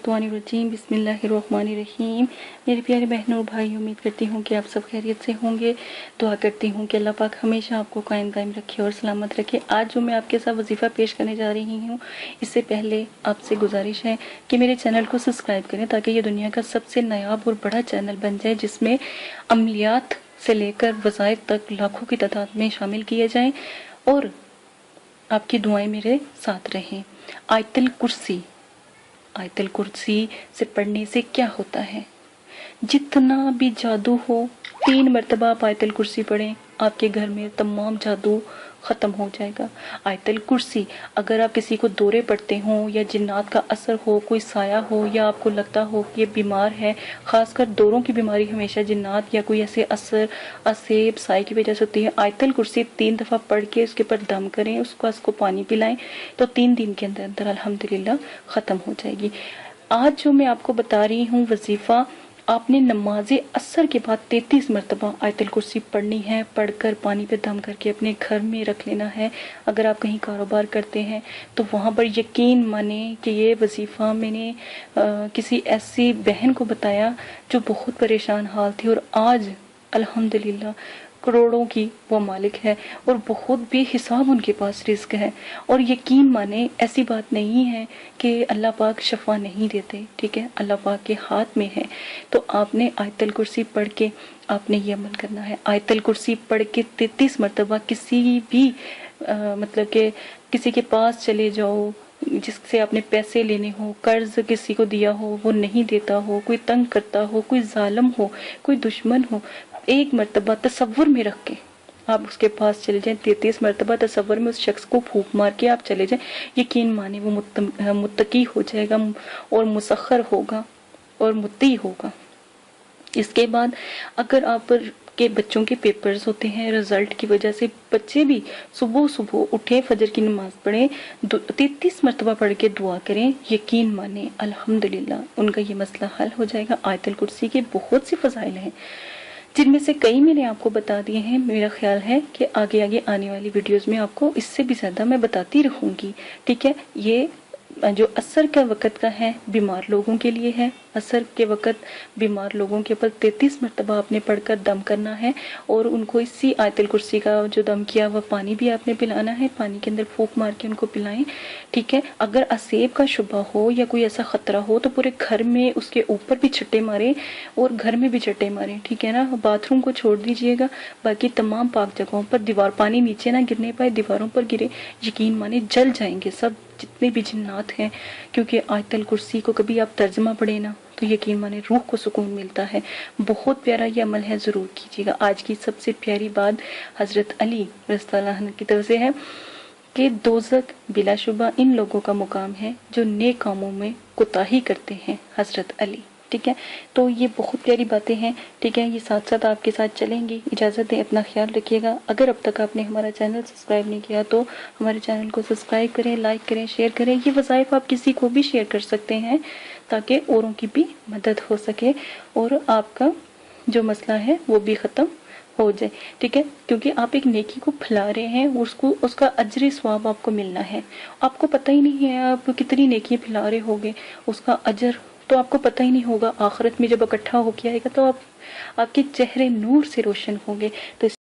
मिनशैतानिर्रजीम बिस्मिल्लाहिर्रहमानिर्रहीम। मेरे प्यारे बहनों और भाई, उम्मीद करती हूँ कि आप सब खैरियत से होंगे। दुआ करती हूँ कि अल्लाह पाक हमेशा आपको कायम दायम रखे और सलामत रखे। आज जो मैं आपके साथ वजीफ़ा पेश करने जा रही हूँ, इससे पहले आपसे गुजारिश है कि मेरे चैनल को सब्सक्राइब करें ताकि ये दुनिया का सबसे नायाब और बड़ा चैनल बन जाए, जिसमें अमलियात से लेकर वज़ाइफ तक लाखों की तादाद में शामिल किए जाएँ और आपकी दुआएं मेरे साथ रहें। आयतल कुर्सी से पढ़ने से क्या होता है? जितना भी जादू हो, 3 मरतबा आप आयतल कुर्सी पढ़ें, आपके घर में तमाम जादू ख़त्म हो जाएगा। आयतल कुर्सी, अगर आप किसी को दौरे पड़ते हों या जिन्नात का असर हो, कोई साया हो, या आपको लगता हो कि ये बीमार है, ख़ासकर दौरों की बीमारी हमेशा जिन्नात या कोई ऐसे असर असेब साए की वजह से होती है। आयतल कुर्सी 3 दफ़ा पढ़ के उसके ऊपर दम करें, उसको पानी पिलाएं, तो 3 दिन के अंदर अंदर अल्हम्दुलिल्लाह ख़त्म हो जाएगी। आज जो मैं आपको बता रही हूँ वजीफ़ा, आपने नमाज असर के बाद 33 मरतबा आयतल कुर्सी पढ़नी है। पढ़कर पानी पे दम करके अपने घर में रख लेना है। अगर आप कहीं कारोबार करते हैं तो वहाँ पर यकीन माने कि ये वजीफ़ा मैंने किसी ऐसी बहन को बताया जो बहुत परेशान हाल थी, और आज अल्हम्दुलिल्लाह करोड़ों की वो मालिक है और बहुत बेहिसाब उनके पास रिस्क है। और यकीन माने, ऐसी बात नहीं है कि अल्लाह पाक शफा नहीं देते, ठीक है, अल्लाह पाक के हाथ में है। तो आपने आयतल कुर्सी पढ़ के आपने ये अमल करना है। आयतल कुर्सी पढ़ के 33 मरतबा किसी भी मतलब कि किसी के पास चले जाओ जिससे आपने पैसे लेने हो, कर्ज किसी को दिया हो वो नहीं देता हो, कोई तंग करता हो, कोई जालिम हो, कोई दुश्मन हो, 1 मरतबा तसव्वुर में रख के आप उसके पास चले जाएं। 33 मरतबा तसव्वुर में उस शख्स को फूंक मार के आप चले जाएं। यकीन माने वो मुत्तकी हो जाएगा और मुसख्खर होगा और मुत्ती होगा। इसके बाद अगर आप के बच्चों के पेपर्स होते हैं, रिजल्ट की वजह से बच्चे भी सुबह सुबह उठे, फजर की नमाज पढ़ें, 33 मरतबा पढ़ के दुआ करें, यकीन माने अल्हम्दुलिल्लाह उनका ये मसला हल हो जाएगा। आयतल कुर्सी के बहुत सी फजाइल हैं, जिनमें से कई मैंने आपको बता दिए हैं। मेरा ख्याल है कि आगे आगे आने वाली वीडियोस में आपको इससे भी ज़्यादा मैं बताती रहूँगी, ठीक है। ये जो असर का वक़्त का है, बीमार लोगों के लिए है। असर के वक़्त बीमार लोगों के ऊपर 33 मरतबा आपने पढ़कर दम करना है और उनको इसी आयतल कुर्सी का जो दम किया हुआ पानी भी आपने पिलाना है। पानी के अंदर फूंक मार के उनको पिलाएं, ठीक है। अगर असेब का शुबा हो या कोई ऐसा ख़तरा हो तो पूरे घर में उसके ऊपर भी छट्टे मारें और घर में भी छट्टे मारें, ठीक है ना। बाथरूम को छोड़ दीजिएगा, बाकी तमाम पाक जगहों पर दीवार पानी नीचे ना गिरने पाए, दीवारों पर गिरे, यकीन माने जल जाएंगे सब जितने भी जिन्नात हैं। क्योंकि आयतल कुर्सी को कभी आप तर्जमा पढ़े ना तो यकीन माने रूह को सुकून मिलता है। बहुत प्यारा ये अमल है, ज़रूर कीजिएगा। आज की सबसे प्यारी बात हज़रत अली रज़ियल्लाहु अन्हु की तरफ से है कि दोज़ख बिलाशुबा इन लोगों का मुकाम है जो नेक कामों में कोताही करते हैं। हज़रत अली, ठीक है। तो ये बहुत प्यारी बातें हैं, ठीक है। ये साथ साथ आपके साथ चलेंगी। इजाज़त दें, अपना ख्याल रखिएगा। अगर अब तक आपने हमारा चैनल सब्सक्राइब नहीं किया तो हमारे चैनल को सब्सक्राइब करें, लाइक करें, शेयर करें। ये वज़ाइफ आप किसी को भी शेयर कर सकते हैं ताकि औरों की भी मदद हो सके और आपका जो मसला है वो भी ख़त्म हो जाए, ठीक है। क्योंकि आप एक नेकी को फैला रहे हैं, उसको उसका अजर सवाब आपको मिलना है। आपको पता ही नहीं है आप कितनी नेकियां फैला रहे होगे, उसका अजर तो आपको पता ही नहीं होगा। आखिरत में जब इकट्ठा होके आएगा तो आपके चेहरे नूर से रोशन होंगे। तो